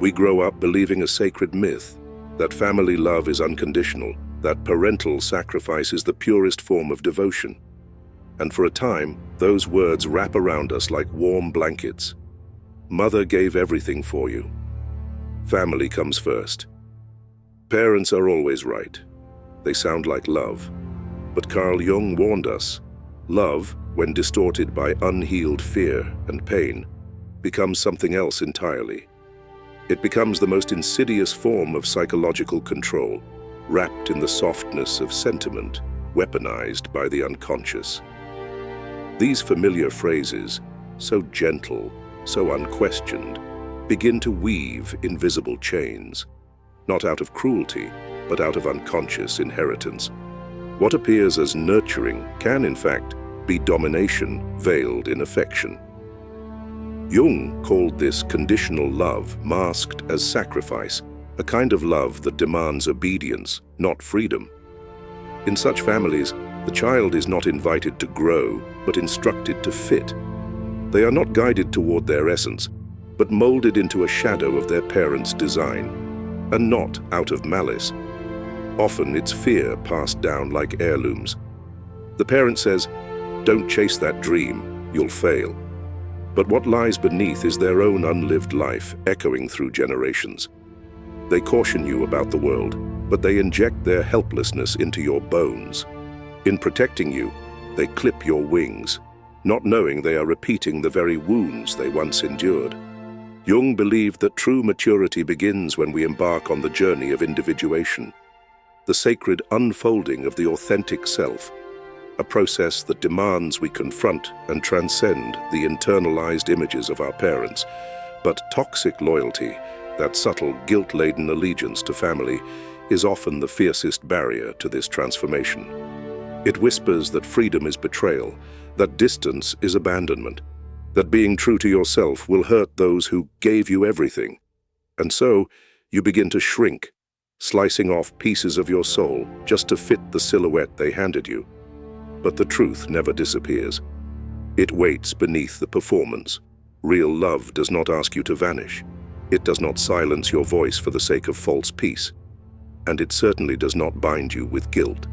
We grow up believing a sacred myth that family love is unconditional, that parental sacrifice is the purest form of devotion. And for a time, those words wrap around us like warm blankets. Mother gave everything for you. Family comes first. Parents are always right. They sound like love. But Carl Jung warned us, love, when distorted by unhealed fear and pain, becomes something else entirely. It becomes the most insidious form of psychological control, wrapped in the softness of sentiment, weaponized by the unconscious. These familiar phrases, so gentle, so unquestioned, begin to weave invisible chains, not out of cruelty, but out of unconscious inheritance. What appears as nurturing can, in fact, be domination veiled in affection. Jung called this conditional love, masked as sacrifice, a kind of love that demands obedience, not freedom. In such families, the child is not invited to grow, but instructed to fit. They are not guided toward their essence, but molded into a shadow of their parents' design, and not out of malice. Often it's fear passed down like heirlooms. The parent says, "Don't chase that dream, you'll fail." But what lies beneath is their own unlived life, echoing through generations. They caution you about the world, but they inject their helplessness into your bones. In protecting you, they clip your wings, not knowing they are repeating the very wounds they once endured. Jung believed that true maturity begins when we embark on the journey of individuation, the sacred unfolding of the authentic self, a process that demands we confront and transcend the internalized images of our parents. But toxic loyalty, that subtle, guilt-laden allegiance to family, is often the fiercest barrier to this transformation. It whispers that freedom is betrayal, that distance is abandonment, that being true to yourself will hurt those who gave you everything. And so, you begin to shrink, slicing off pieces of your soul just to fit the silhouette they handed you. But the truth never disappears. It waits beneath the performance. Real love does not ask you to vanish. It does not silence your voice for the sake of false peace. And it certainly does not bind you with guilt.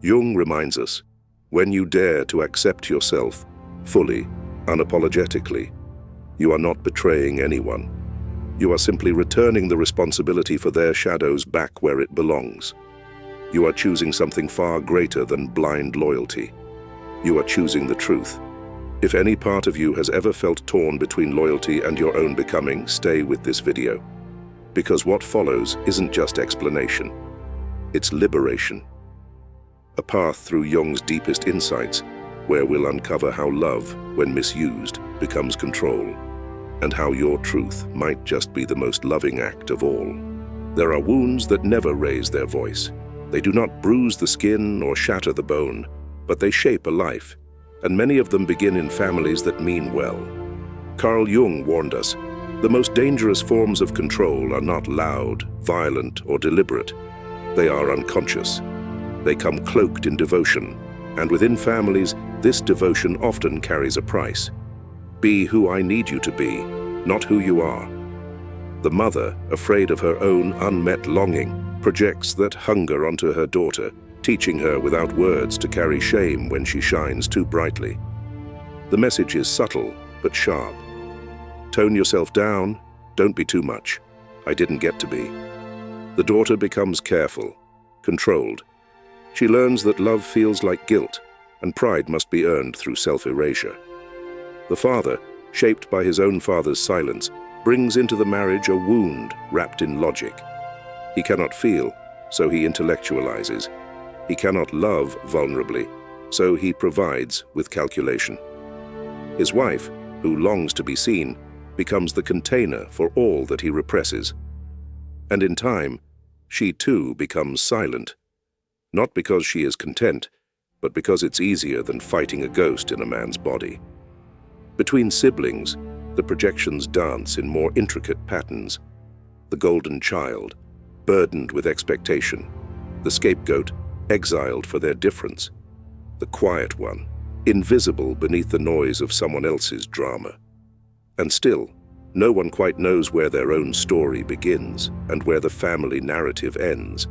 Jung reminds us, when you dare to accept yourself fully, unapologetically, you are not betraying anyone. You are simply returning the responsibility for their shadows back where it belongs. You are choosing something far greater than blind loyalty. You are choosing the truth. If any part of you has ever felt torn between loyalty and your own becoming, stay with this video. Because what follows isn't just explanation, it's liberation. A path through Jung's deepest insights, where we'll uncover how love, when misused, becomes control, and how your truth might just be the most loving act of all. There are wounds that never raise their voice. They do not bruise the skin or shatter the bone, but they shape a life, and many of them begin in families that mean well. Carl Jung warned us, the most dangerous forms of control are not loud, violent, or deliberate. They are unconscious. They come cloaked in devotion, and within families, this devotion often carries a price. Be who I need you to be, not who you are. The mother, afraid of her own unmet longing, projects that hunger onto her daughter, teaching her without words to carry shame when she shines too brightly. The message is subtle but sharp. Tone yourself down, don't be too much. I didn't get to be. The daughter becomes careful, controlled. She learns that love feels like guilt, and pride must be earned through self-erasure. The father, shaped by his own father's silence, brings into the marriage a wound wrapped in logic. He cannot feel, so he intellectualizes. He cannot love vulnerably, so he provides with calculation. His wife, who longs to be seen, becomes the container for all that he represses. And in time, she too becomes silent, not because she is content, but because it's easier than fighting a ghost in a man's body. Between siblings, the projections dance in more intricate patterns. The golden child, burdened with expectation. The scapegoat, exiled for their difference. The quiet one, invisible beneath the noise of someone else's drama. And still, No one quite knows where their own story begins and where the family narrative ends.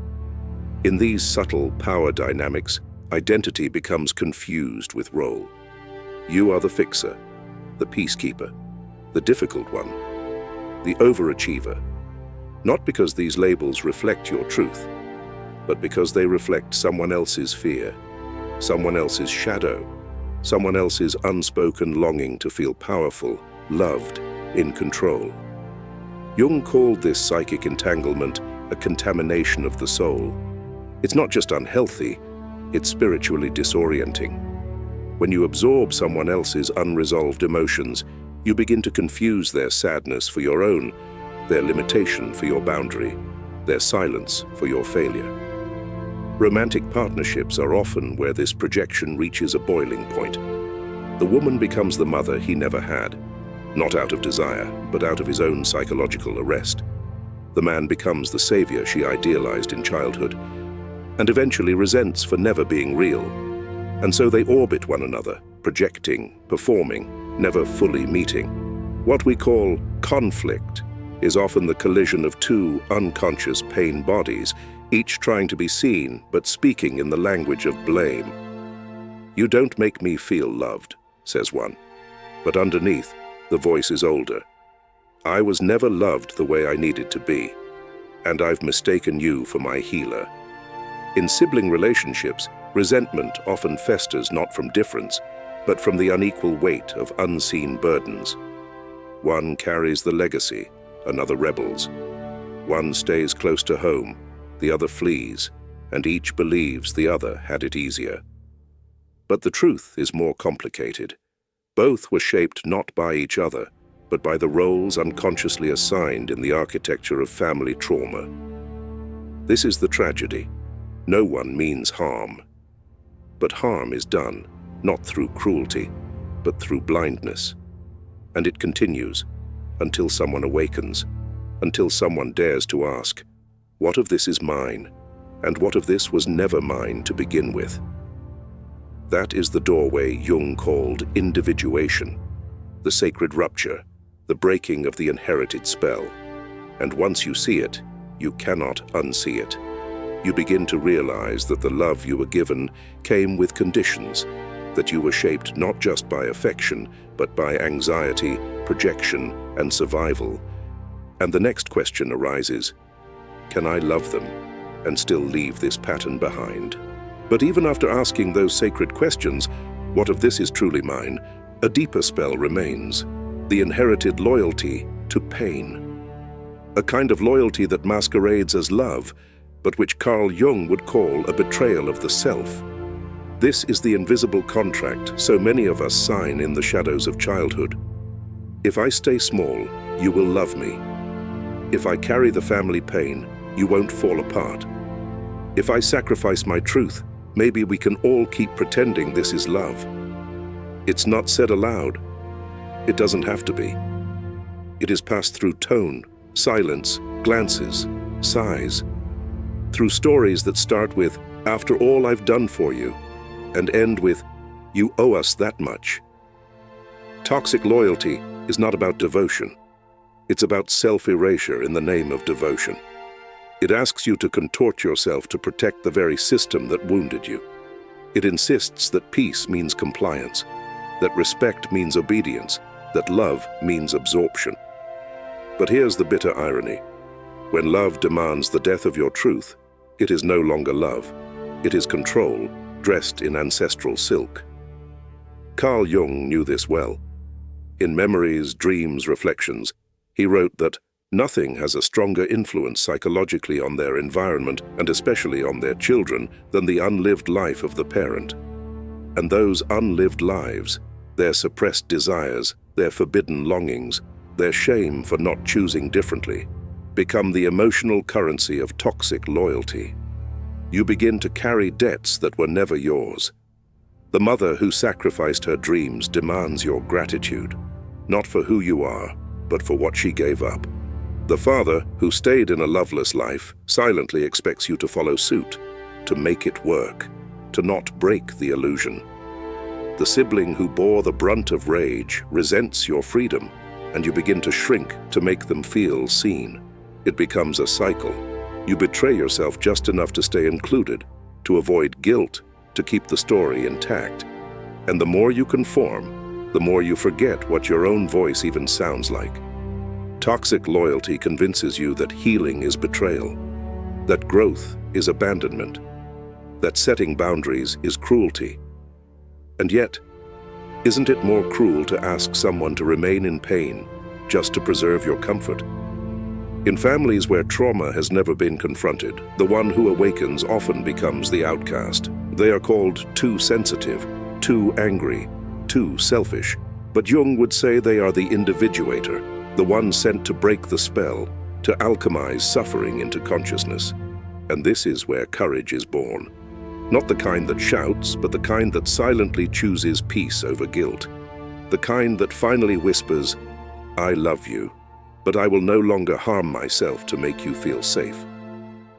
In these subtle power dynamics, identity becomes confused with role. You are the fixer, the peacekeeper, the difficult one, the overachiever. Not because these labels reflect your truth, but because they reflect someone else's fear, someone else's shadow, someone else's unspoken longing to feel powerful, loved, in control. Jung called this psychic entanglement a contamination of the soul. It's not just unhealthy, it's spiritually disorienting. When you absorb someone else's unresolved emotions, you begin to confuse their sadness for your own, their limitation for your boundary, their silence for your failure. Romantic partnerships are often where this projection reaches a boiling point. The woman becomes the mother he never had, not out of desire, but out of his own psychological arrest. The man becomes the savior she idealized in childhood, and eventually resents for never being real. And so they orbit one another, projecting, performing, never fully meeting. What we call conflict is often the collision of two unconscious pain bodies, each trying to be seen but speaking in the language of blame. "You don't make me feel loved," says one. But underneath, the voice is older. "I was never loved the way I needed to be, and I've mistaken you for my healer." In sibling relationships, resentment often festers not from difference, but from the unequal weight of unseen burdens. One carries the legacy, another rebels. One stays close to home, the other flees, and each believes the other had it easier. But the truth is more complicated. Both were shaped not by each other, but by the roles unconsciously assigned in the architecture of family trauma. This is the tragedy. No one means harm. But harm is done, not through cruelty, but through blindness. And it continues, until someone awakens, until someone dares to ask, what of this is mine, and what of this was never mine to begin with? That is the doorway Jung called individuation, the sacred rupture, the breaking of the inherited spell. And once you see it, you cannot unsee it. You begin to realize that the love you were given came with conditions, that you were shaped not just by affection, but by anxiety, projection, and survival. And the next question arises, can I love them and still leave this pattern behind? But even after asking those sacred questions, what of this is truly mine, a deeper spell remains, the inherited loyalty to pain. A kind of loyalty that masquerades as love, but which Carl Jung would call a betrayal of the self. This is the invisible contract so many of us sign in the shadows of childhood. If I stay small, you will love me. If I carry the family pain, you won't fall apart. If I sacrifice my truth, maybe we can all keep pretending this is love. It's not said aloud. It doesn't have to be. It is passed through tone, silence, glances, sighs. Through stories that start with, "After all I've done for you," and end with, "You owe us that much." Toxic loyalty is not about devotion. It's about self-erasure in the name of devotion. It asks you to contort yourself to protect the very system that wounded you. It insists that peace means compliance, that respect means obedience, that love means absorption. But here's the bitter irony. When love demands the death of your truth, it is no longer love. It is control, dressed in ancestral silk. Carl Jung knew this well. In Memories, Dreams, Reflections, he wrote that nothing has a stronger influence psychologically on their environment, and especially on their children, than the unlived life of the parent. And those unlived lives, their suppressed desires, their forbidden longings, their shame for not choosing differently, become the emotional currency of toxic loyalty. You begin to carry debts that were never yours. The mother who sacrificed her dreams demands your gratitude, not for who you are, but for what she gave up. The father who stayed in a loveless life silently expects you to follow suit, to make it work, to not break the illusion. The sibling who bore the brunt of rage resents your freedom, and you begin to shrink to make them feel seen. It becomes a cycle. You betray yourself just enough to stay included, to avoid guilt, to keep the story intact. And the more you conform, the more you forget what your own voice even sounds like. Toxic loyalty convinces you that healing is betrayal, that growth is abandonment, that setting boundaries is cruelty. And yet, isn't it more cruel to ask someone to remain in pain just to preserve your comfort? In families where trauma has never been confronted, the one who awakens often becomes the outcast. They are called too sensitive, too angry, too selfish. But Jung would say they are the individuator, the one sent to break the spell, to alchemize suffering into consciousness. And this is where courage is born. Not the kind that shouts, but the kind that silently chooses peace over guilt. The kind that finally whispers, "I love you, but I will no longer harm myself to make you feel safe."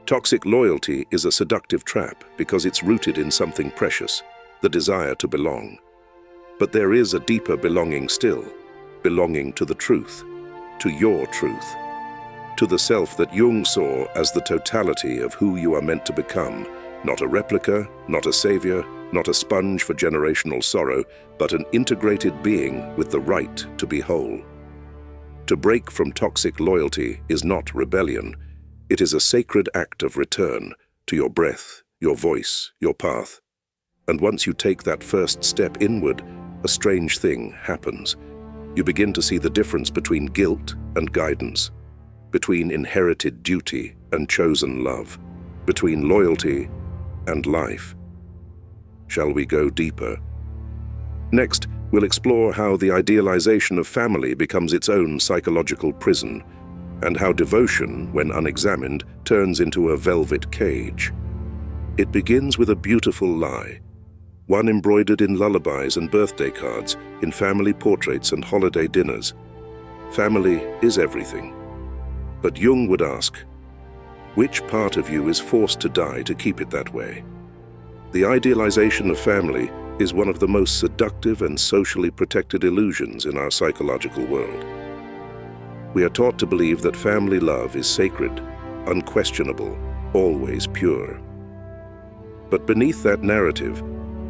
Toxic loyalty is a seductive trap because it's rooted in something precious, the desire to belong. But there is a deeper belonging still, belonging to the truth, to your truth, to the self that Jung saw as the totality of who you are meant to become, not a replica, not a savior, not a sponge for generational sorrow, but an integrated being with the right to be whole. To break from toxic loyalty is not rebellion. It is a sacred act of return to your breath, your voice, your path. And once you take that first step inward, a strange thing happens. You begin to see the difference between guilt and guidance, between inherited duty and chosen love, between loyalty and life. Shall we go deeper? Next, we'll explore how the idealization of family becomes its own psychological prison, and how devotion, when unexamined, turns into a velvet cage. It begins with a beautiful lie, one embroidered in lullabies and birthday cards, in family portraits and holiday dinners. Family is everything. But Jung would ask, which part of you is forced to die to keep it that way? The idealization of family is one of the most seductive and socially protected illusions in our psychological world. We are taught to believe that family love is sacred, unquestionable, always pure. But beneath that narrative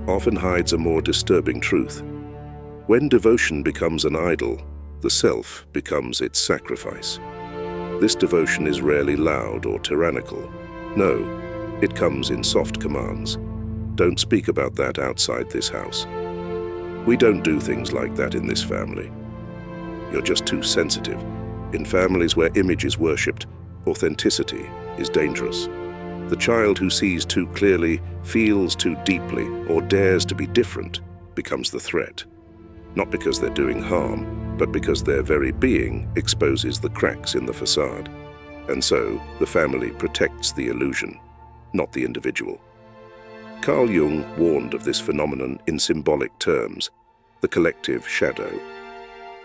often hides a more disturbing truth. When devotion becomes an idol, the self becomes its sacrifice. This devotion is rarely loud or tyrannical. No, it comes in soft commands. Don't speak about that outside this house. We don't do things like that in this family. You're just too sensitive. In families where image is worshipped, authenticity is dangerous. The child who sees too clearly, feels too deeply, or dares to be different becomes the threat. Not because they're doing harm, but because their very being exposes the cracks in the facade. And so, the family protects the illusion, not the individual. Carl Jung warned of this phenomenon in symbolic terms, the collective shadow.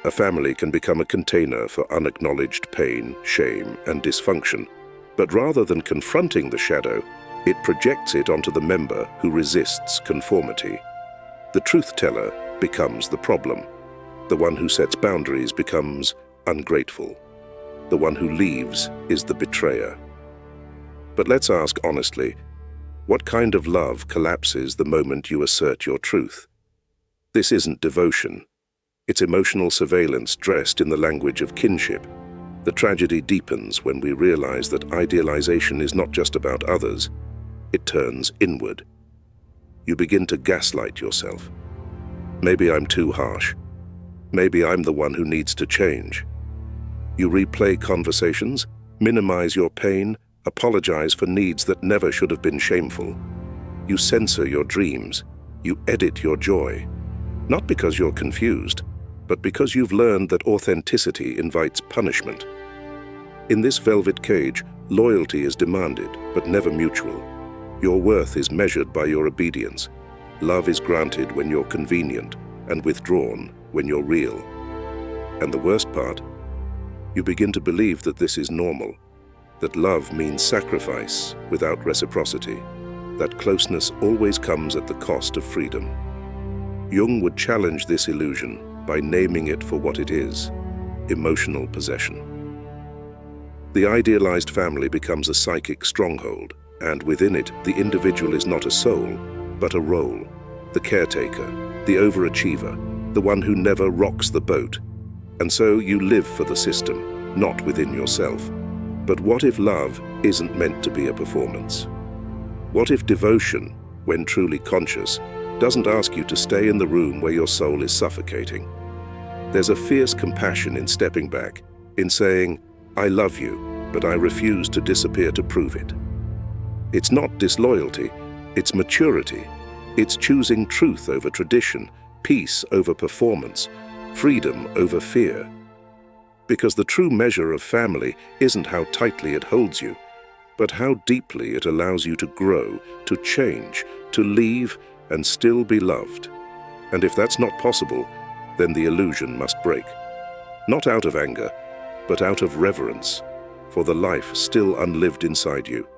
A family can become a container for unacknowledged pain, shame, and dysfunction. But rather than confronting the shadow, it projects it onto the member who resists conformity. The truth-teller becomes the problem. The one who sets boundaries becomes ungrateful. The one who leaves is the betrayer. But let's ask honestly, what kind of love collapses the moment you assert your truth? This isn't devotion. It's emotional surveillance dressed in the language of kinship. The tragedy deepens when we realize that idealization is not just about others. It turns inward. You begin to gaslight yourself. Maybe I'm too harsh. Maybe I'm the one who needs to change. You replay conversations, minimize your pain, apologize for needs that never should have been shameful. You censor your dreams. You edit your joy. Not because you're confused, but because you've learned that authenticity invites punishment. In this velvet cage, loyalty is demanded, but never mutual. Your worth is measured by your obedience. Love is granted when you're convenient, and withdrawn when you're real. And the worst part, you begin to believe that this is normal, that love means sacrifice without reciprocity, that closeness always comes at the cost of freedom. Jung would challenge this illusion by naming it for what it is, emotional possession. The idealized family becomes a psychic stronghold, and within it, the individual is not a soul, but a role. The caretaker, the overachiever, the one who never rocks the boat. And so you live for the system, not within yourself. But what if love isn't meant to be a performance? What if devotion, when truly conscious, doesn't ask you to stay in the room where your soul is suffocating? There's a fierce compassion in stepping back, in saying, I love you, but I refuse to disappear to prove it. It's not disloyalty, it's maturity. It's choosing truth over tradition, peace over performance, freedom over fear. Because the true measure of family isn't how tightly it holds you, but how deeply it allows you to grow, to change, to leave, and still be loved. And if that's not possible, then the illusion must break. Not out of anger, but out of reverence, for the life still unlived inside you.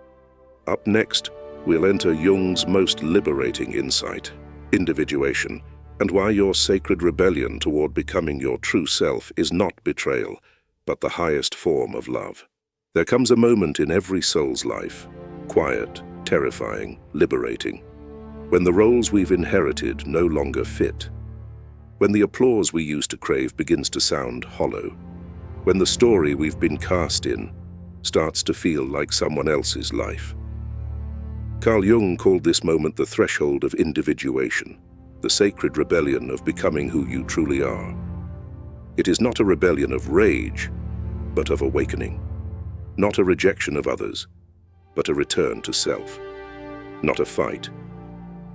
Up next, we'll enter Jung's most liberating insight, individuation, and why your sacred rebellion toward becoming your true self is not betrayal, but the highest form of love. There comes a moment in every soul's life, quiet, terrifying, liberating, when the roles we've inherited no longer fit, when the applause we used to crave begins to sound hollow, when the story we've been cast in starts to feel like someone else's life. Carl Jung called this moment the threshold of individuation, the sacred rebellion of becoming who you truly are. It is not a rebellion of rage, but of awakening. Not a rejection of others, but a return to self. Not a fight,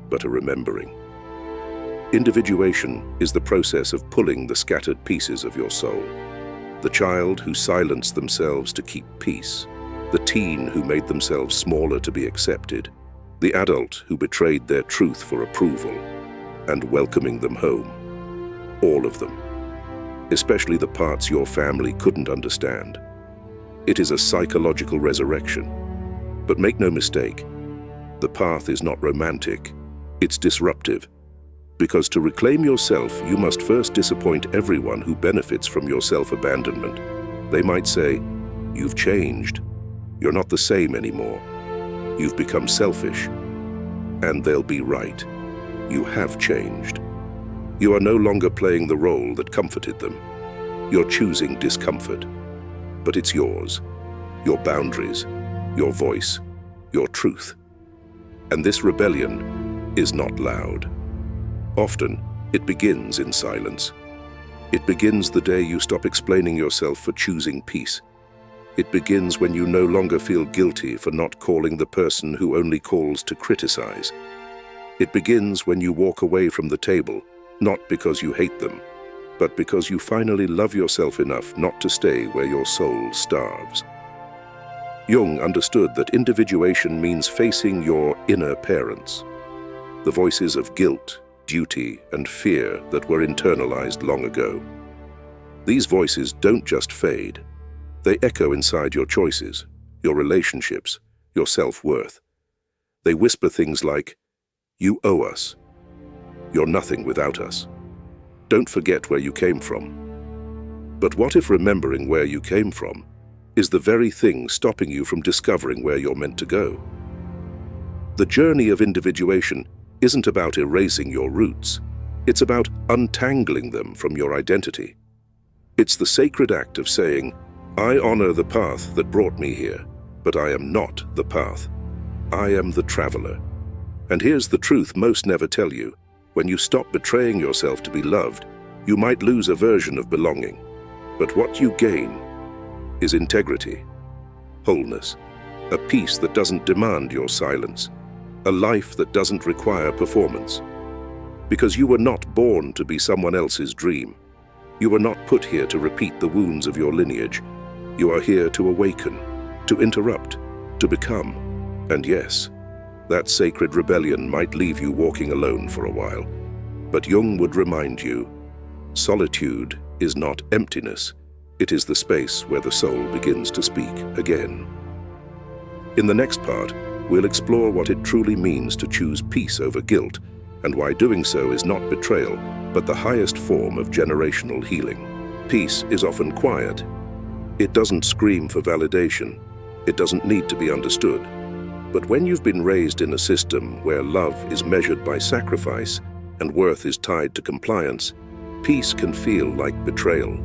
but a remembering. Individuation is the process of pulling the scattered pieces of your soul. The child who silenced themselves to keep peace, the teen who made themselves smaller to be accepted, the adult who betrayed their truth for approval, and welcoming them home. All of them, especially the parts your family couldn't understand. It is a psychological resurrection. But make no mistake, the path is not romantic, it's disruptive. Because to reclaim yourself, you must first disappoint everyone who benefits from your self-abandonment. They might say, you've changed. You're not the same anymore. You've become selfish. And they'll be right. You have changed. You are no longer playing the role that comforted them. You're choosing discomfort. But it's yours. Your boundaries, your voice, your truth. And this rebellion is not loud. Often, it begins in silence. It begins the day you stop explaining yourself for choosing peace. It begins when you no longer feel guilty for not calling the person who only calls to criticize. It begins when you walk away from the table, not because you hate them, but because you finally love yourself enough not to stay where your soul starves. Jung understood that individuation means facing your inner parents, the voices of guilt, duty, and fear that were internalized long ago. These voices don't just fade. They echo inside your choices, your relationships, your self-worth. They whisper things like, "You owe us. You're nothing without us. Don't forget where you came from." But what if remembering where you came from is the very thing stopping you from discovering where you're meant to go? The journey of individuation isn't about erasing your roots. It's about untangling them from your identity. It's the sacred act of saying, I honor the path that brought me here, but I am not the path. I am the traveler. And here's the truth most never tell you. When you stop betraying yourself to be loved, you might lose a version of belonging. But what you gain is integrity, wholeness, a peace that doesn't demand your silence, a life that doesn't require performance. Because you were not born to be someone else's dream. You were not put here to repeat the wounds of your lineage. You are here to awaken, to interrupt, to become. And yes, that sacred rebellion might leave you walking alone for a while. But Jung would remind you, solitude is not emptiness. It is the space where the soul begins to speak again. In the next part, we'll explore what it truly means to choose peace over guilt, and why doing so is not betrayal, but the highest form of generational healing. Peace is often quiet. It doesn't scream for validation. It doesn't need to be understood. But when you've been raised in a system where love is measured by sacrifice and worth is tied to compliance, peace can feel like betrayal.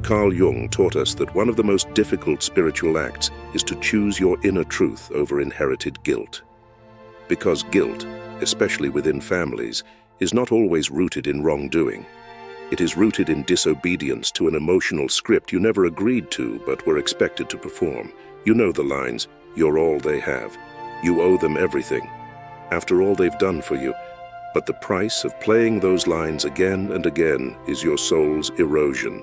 Carl Jung taught us that one of the most difficult spiritual acts is to choose your inner truth over inherited guilt. Because guilt, especially within families, is not always rooted in wrongdoing. It is rooted in disobedience to an emotional script you never agreed to but were expected to perform. You know the lines, "You're all they have. You owe them everything. After all they've done for you." But the price of playing those lines again and again is your soul's erosion,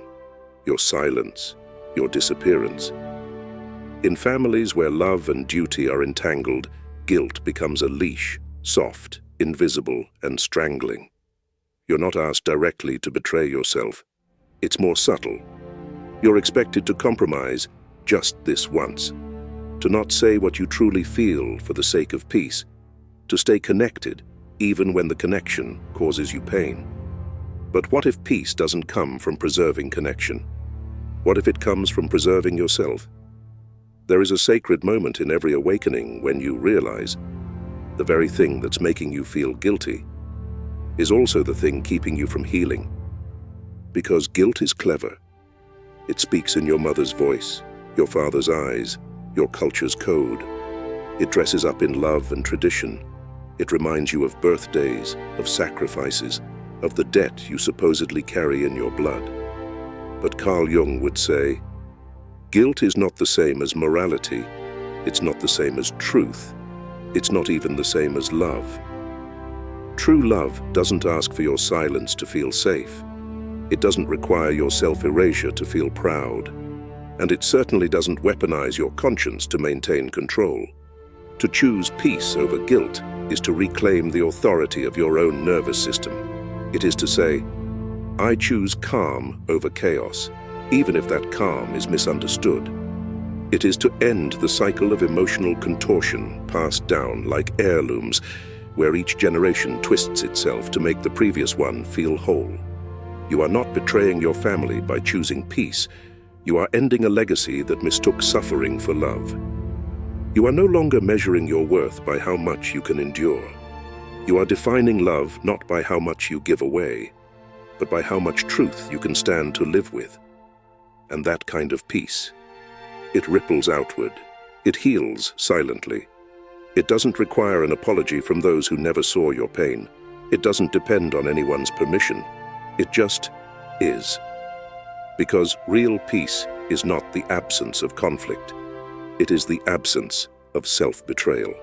your silence, your disappearance. In families where love and duty are entangled, guilt becomes a leash, soft, invisible, and strangling. You're not asked directly to betray yourself. It's more subtle. You're expected to compromise just this once, to not say what you truly feel for the sake of peace, to stay connected even when the connection causes you pain. But what if peace doesn't come from preserving connection? What if it comes from preserving yourself? There is a sacred moment in every awakening when you realize the very thing that's making you feel guilty is also the thing keeping you from healing. Because guilt is clever. It speaks in your mother's voice, your father's eyes, your culture's code. It dresses up in love and tradition. It reminds you of birthdays, of sacrifices, of the debt you supposedly carry in your blood. But Carl Jung would say, guilt is not the same as morality. It's not the same as truth. It's not even the same as love. True love doesn't ask for your silence to feel safe. It doesn't require your self-erasure to feel proud. And it certainly doesn't weaponize your conscience to maintain control. To choose peace over guilt is to reclaim the authority of your own nervous system. It is to say, I choose calm over chaos, even if that calm is misunderstood. It is to end the cycle of emotional contortion passed down like heirlooms, where each generation twists itself to make the previous one feel whole. You are not betraying your family by choosing peace. You are ending a legacy that mistook suffering for love. You are no longer measuring your worth by how much you can endure. You are defining love not by how much you give away, but by how much truth you can stand to live with. And that kind of peace, it ripples outward. It heals silently. It doesn't require an apology from those who never saw your pain. It doesn't depend on anyone's permission. It just is. Because real peace is not the absence of conflict. It is the absence of self-betrayal.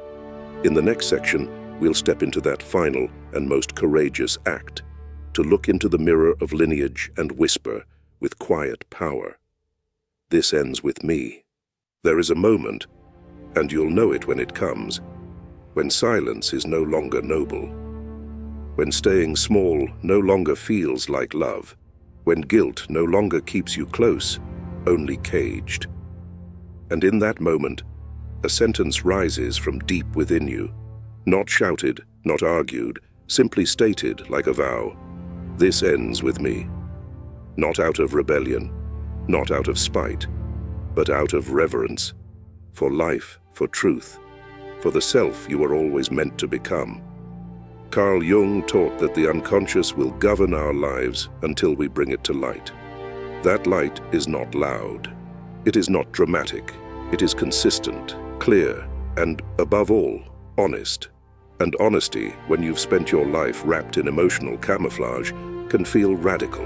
In the next section, we'll step into that final and most courageous act, to look into the mirror of lineage and whisper with quiet power. This ends with me. There is a moment, and you'll know it when it comes, when silence is no longer noble, when staying small no longer feels like love, when guilt no longer keeps you close, only caged. And in that moment, a sentence rises from deep within you, not shouted, not argued, simply stated like a vow. This ends with me. Not out of rebellion, not out of spite, but out of reverence, for life, for truth, for the self you were always meant to become. Carl Jung taught that the unconscious will govern our lives until we bring it to light. That light is not loud. It is not dramatic. It is consistent, clear, and, above all, honest. And honesty, when you've spent your life wrapped in emotional camouflage, can feel radical,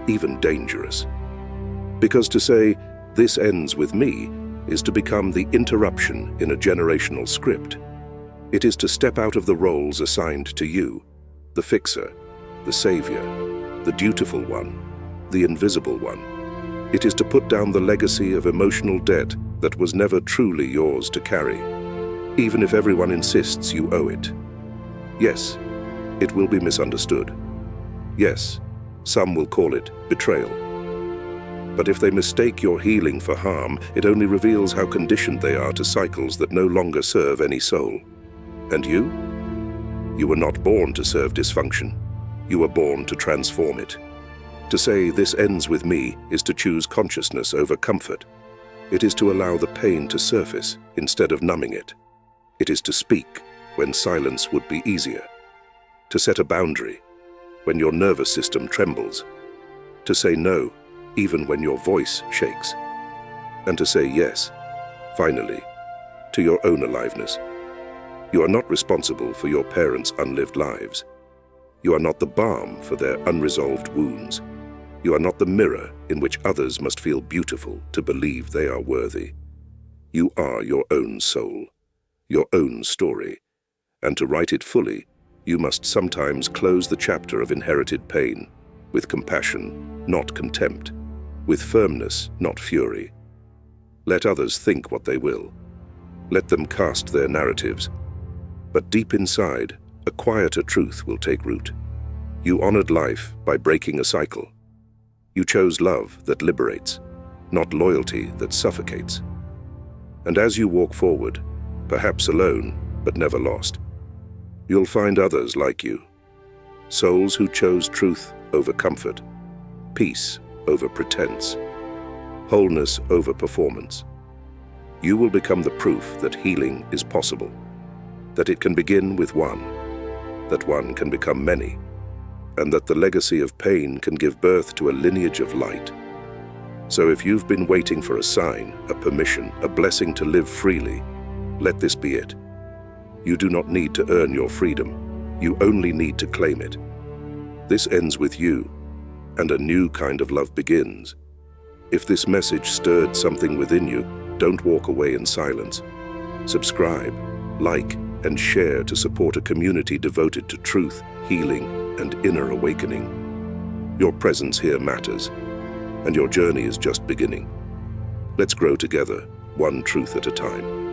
even dangerous. Because to say, "This ends with me," is to become the interruption in a generational script. It is to step out of the roles assigned to you, the fixer, the savior, the dutiful one, the invisible one. It is to put down the legacy of emotional debt that was never truly yours to carry, even if everyone insists you owe it. Yes, it will be misunderstood. Yes, some will call it betrayal. But if they mistake your healing for harm, it only reveals how conditioned they are to cycles that no longer serve any soul. And you? You were not born to serve dysfunction. You were born to transform it. To say this ends with me is to choose consciousness over comfort. It is to allow the pain to surface instead of numbing it. It is to speak when silence would be easier. To set a boundary when your nervous system trembles. To say no even when your voice shakes. And to say yes, finally, to your own aliveness. You are not responsible for your parents' unlived lives. You are not the balm for their unresolved wounds. You are not the mirror in which others must feel beautiful to believe they are worthy. You are your own soul, your own story, and to write it fully, you must sometimes close the chapter of inherited pain with compassion, not contempt, with firmness, not fury. Let others think what they will. Let them cast their narratives. But deep inside, a quieter truth will take root. You honored life by breaking a cycle. You chose love that liberates, not loyalty that suffocates. And as you walk forward, perhaps alone, but never lost, you'll find others like you. Souls who chose truth over comfort, peace over pretense, wholeness over performance. You will become the proof that healing is possible, that it can begin with one, that one can become many, and that the legacy of pain can give birth to a lineage of light. So if you've been waiting for a sign, a permission, a blessing to live freely, let this be it. You do not need to earn your freedom. You only need to claim it. This ends with you, and a new kind of love begins. If this message stirred something within you, don't walk away in silence. Subscribe, like, and share to support a community devoted to truth, healing, and inner awakening. Your presence here matters, and your journey is just beginning. Let's grow together, one truth at a time.